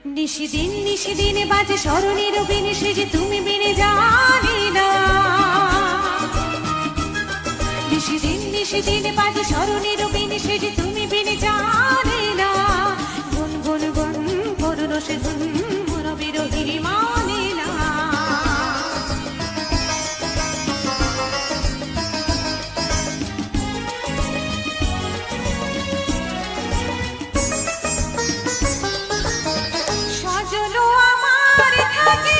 নিশিদিন বাজে স্মরণের বিনে সে যে তুমি বিনে জানি না। নিশিদিন বাজে স্মরণের বিনে সে যে তুমি বিনে জানি না। গুন গুন গুন করুন সে গুন মোর বিরোহী মানে না। সজলো আমার থাকে